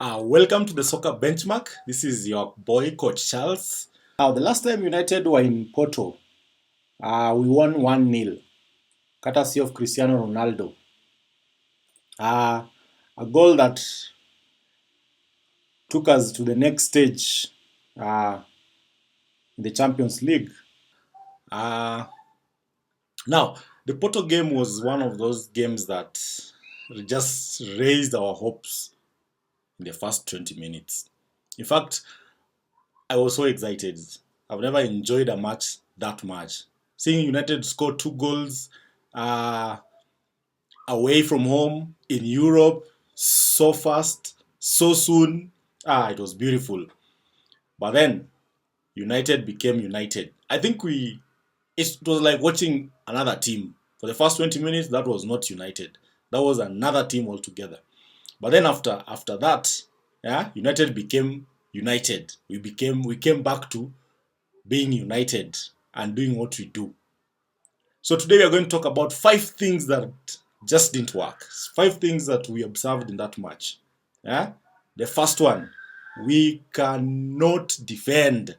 Welcome to the Soccer Benchmark. This is your boy, Coach Charles. The last time United were in Porto, we won 1-0, courtesy of Cristiano Ronaldo. A goal that took us to the next stage in the Champions League. Now, the Porto game was one of those games that just raised our hopes in the first 20 minutes. In fact, I was so excited. I've never enjoyed a match that much. Seeing United score 2 goals away from home in Europe so fast, so soon, it was beautiful. But then, United became United. I think it was like watching another team. For the first 20 minutes, that was not United. That was another team altogether. But then after that, United became United. We came back to being united and doing what we do. So today we are going to talk about 5 things that just didn't work. 5 things that we observed in that match. The first one, we cannot defend.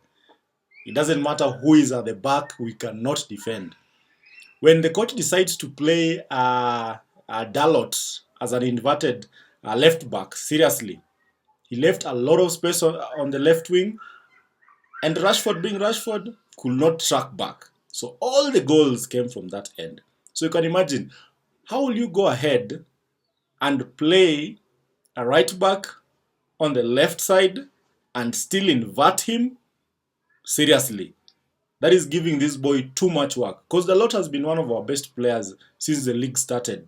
It doesn't matter who is at the back, we cannot defend. When the coach decides to play Dalot as an inverted left back, seriously, he left a lot of space on the left wing, and Rashford, being Rashford, could not track back. So all the goals came from that end. So you can imagine, how will you go ahead and play a right back on the left side and still invert him? Seriously, that is giving this boy too much work. Because Dalot has been one of our best players since the league started.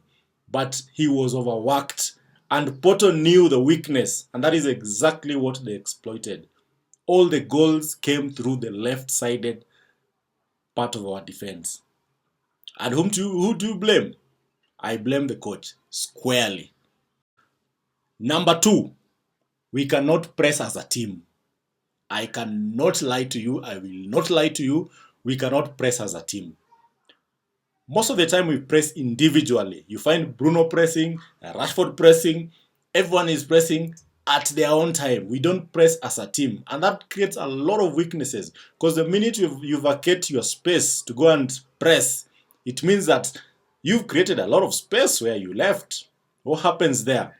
But he was overworked. And Porto knew the weakness. And that is exactly what they exploited. All the goals came through the left-sided part of our defense. And who do you blame? I blame the coach squarely. Number 2, we cannot press as a team. I cannot lie to you. I will not lie to you. We cannot press as a team. Most of the time we press individually. You find Bruno pressing, Rashford pressing, everyone is pressing at their own time. We don't press as a team. And that creates a lot of weaknesses. Because the minute you vacate your space to go and press, it means that you've created a lot of space where you left. What happens there?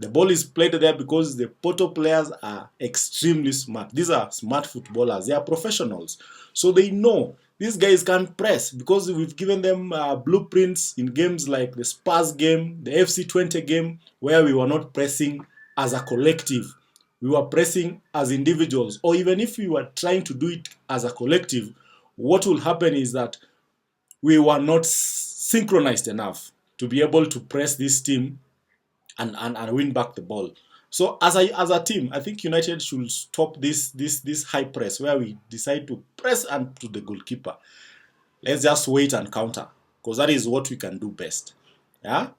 The ball is played there because the Porto players are extremely smart. These are smart footballers. They are professionals. So they know these guys can't press because we've given them blueprints in games like the Spurs game, the FC 20 game, where we were not pressing as a collective. We were pressing as individuals. Or even if we were trying to do it as a collective, what will happen is that we were not synchronized enough to be able to press this team and win back the ball. So as a team, I think United should stop this high press where we decide to press and to the goalkeeper. Let's just wait and counter, because that is what we can do best. At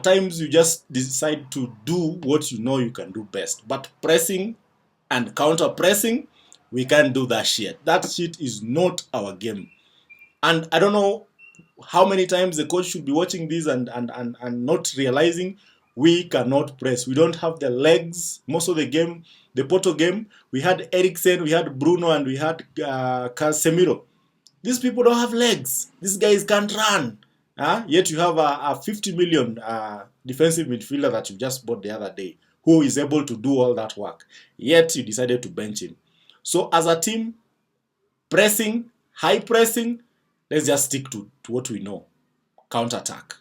times you just decide to do what you know you can do best, but pressing and counter pressing, we can't do that shit. That shit is not our game. And I don't know how many times the coach should be watching this and not realizing we cannot press. We don't have the legs. Most of the game, the Porto game, we had Eriksen, we had Bruno, and we had Casemiro. These people don't have legs. These guys can't run. Yet you have a 50 million defensive midfielder that you just bought the other day who is able to do all that work. Yet you decided to bench him. So as a team, pressing, high pressing, let's just stick to what we know. Counter-attack.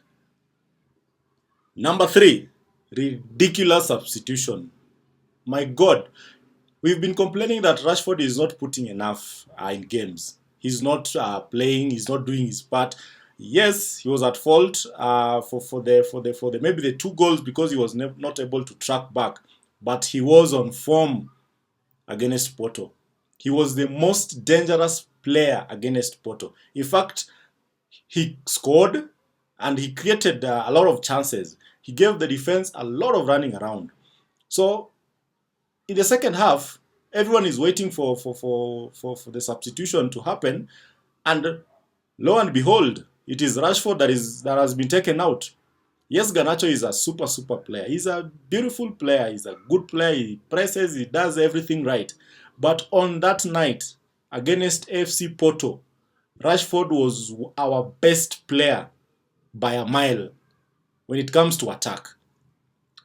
Number 3, ridiculous substitution. My God, we've been complaining that Rashford is not putting enough in games. He's not playing. He's not doing his part. Yes, he was at fault for the maybe the 2 goals because he was not able to track back. But he was on form against Porto. He was the most dangerous player against Porto. In fact, he scored and he created a lot of chances. He gave the defense a lot of running around. So, in the second half, everyone is waiting for the substitution to happen. And lo and behold, it is Rashford that has been taken out. Yes, Garnacho is a super player. He's a beautiful player. He's a good player. He presses. He does everything right. But on that night against FC Porto, Rashford was our best player by a mile when it comes to attack,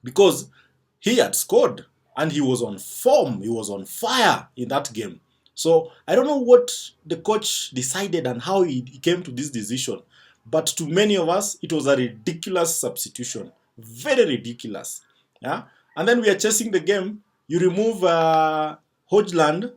because he had scored and he was on form. He was on fire in that game. So I don't know what the coach decided and how he came to this decision. But to many of us, it was a ridiculous substitution. Very ridiculous. Yeah. And then we are chasing the game. You remove Hojlund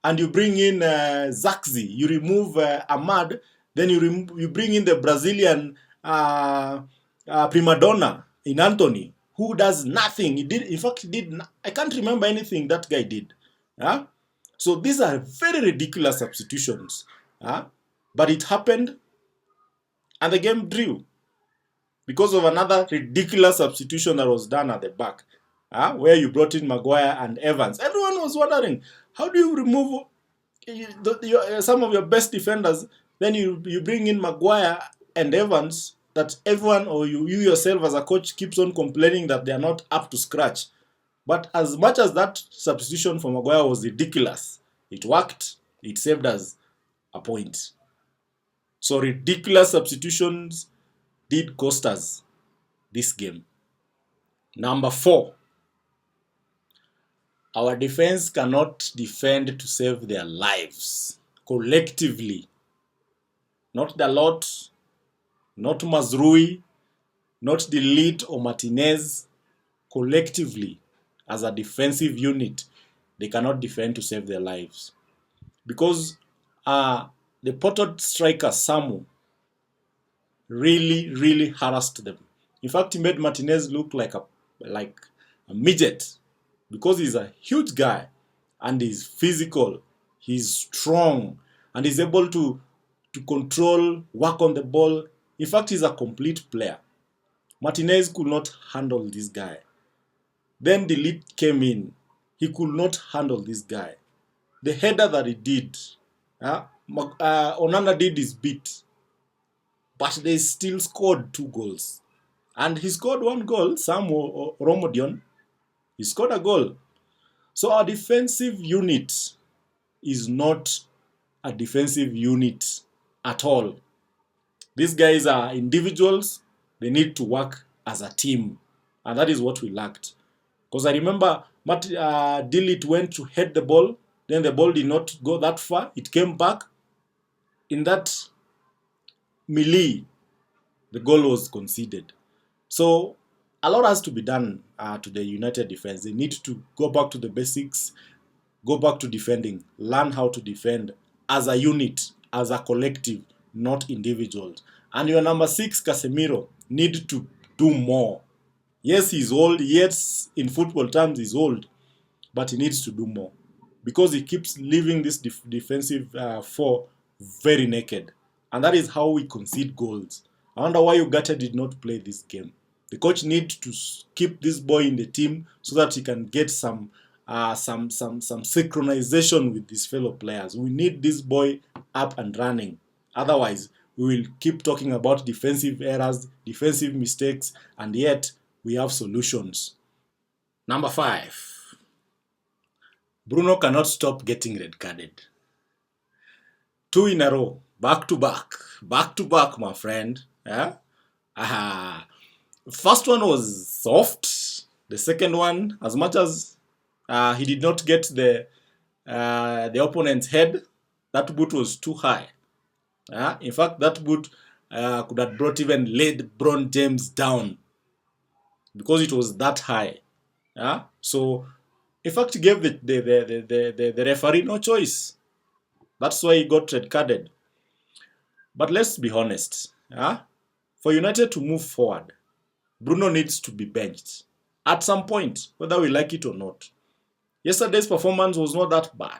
and you bring in Zaxi. You remove Ahmad. Then you bring in the Brazilian prima donna in Anthony, who does nothing. He did, in fact, he did. I can't remember anything that guy did. Yeah? So these are very ridiculous substitutions. Yeah? But it happened, and the game drew because of another ridiculous substitution that was done at the back, where you brought in Maguire and Evans. Everyone was wondering, how do you remove some of your best defenders, then you bring in Maguire and Evans, that everyone, or you yourself as a coach, keeps on complaining that they are not up to scratch. But as much as that substitution for Maguire was ridiculous, it worked. It saved us a point. So ridiculous substitutions did cost us this game. Number 4, our defense cannot defend to save their lives collectively. Not Dalot, not Mazrui, not Delit or Martinez. Collectively, as a defensive unit, they cannot defend to save their lives. Because the Porto striker, Samu, really harassed them. In fact, he made Martinez look like a midget, because he's a huge guy and he's physical, he's strong, and he's able to control, work on the ball. In fact, he's a complete player. Martinez could not handle this guy. Then Delit came in. He could not handle this guy. The header that he did, Onana did his bit, but they still scored 2 goals. And he scored 1 goal, Sam Omoriodon. He scored a goal. So our defensive unit is not a defensive unit at all. These guys are individuals. They need to work as a team. And that is what we lacked. Because I remember Delit went to head the ball. Then the ball did not go that far. It came back. In that melee, the goal was conceded. So a lot has to be done to the United defense. They need to go back to the basics, go back to defending, learn how to defend as a unit, as a collective, not individuals. And your number 6, Casemiro, need to do more. Yes, he's old. Yes, in football terms, he's old. But he needs to do more. Because he keeps leaving this defensive 4 very naked. And that is how we concede goals. I wonder why Ugarte did not play this game. The coach needs to keep this boy in the team so that he can get some synchronization with his fellow players. We need this boy up and running. Otherwise, we will keep talking about defensive errors, defensive mistakes, and yet we have solutions. Number 5. Bruno cannot stop getting red carded. 2 in a row, back to back, my friend. Yeah? First one was soft. The second one, as much as he did not get the opponent's head, that boot was too high. In fact, that boot could have brought even LeBron James down, because it was that high. So, in fact, he gave the referee no choice. That's why he got red carded. But let's be honest. For United to move forward, Bruno needs to be benched at some point, whether we like it or not. Yesterday's performance was not that bad,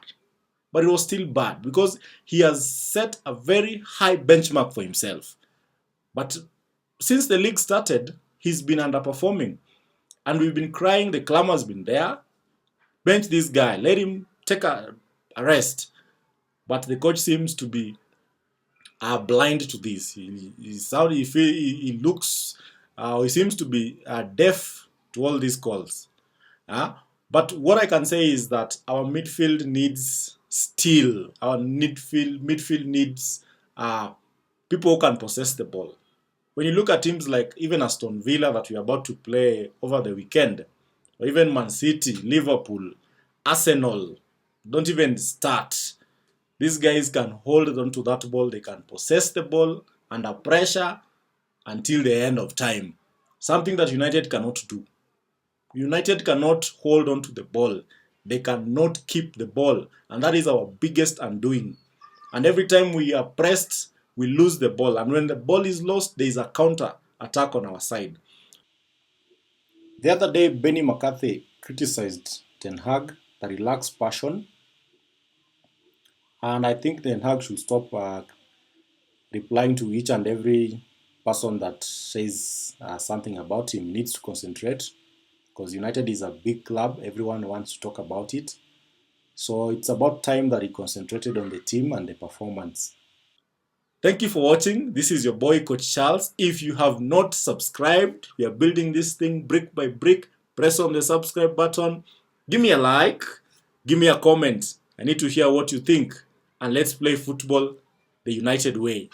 but it was still bad because he has set a very high benchmark for himself. But since the league started, he's been underperforming. And we've been crying, the clamor has been there. Bench this guy, let him take a rest. But the coach seems to be blind to this. He looks He seems to be deaf to all these calls. But what I can say is that our midfield needs steel. Our midfield needs people who can possess the ball. When you look at teams like even Aston Villa that we're about to play over the weekend, or even Man City, Liverpool, Arsenal, don't even start. These guys can hold on to that ball. They can possess the ball under pressure until the end of time. Something that United cannot do. United cannot hold on to the ball. They cannot keep the ball. And that is our biggest undoing. And every time we are pressed, we lose the ball. And when the ball is lost, there is a counter attack on our side. The other day, Benny McCarthy criticized Ten Hag that he lacks passion. And I think Ten Hag should stop replying to each and every person that says something about him. He needs to concentrate because United is a big club. Everyone wants to talk about it. So it's about time that he concentrated on the team and the performance. Thank you for watching. This is your boy, Coach Charles. If you have not subscribed, we are building this thing brick by brick. Press on the subscribe button. Give me a like. Give me a comment. I need to hear what you think. And let's play football the United way.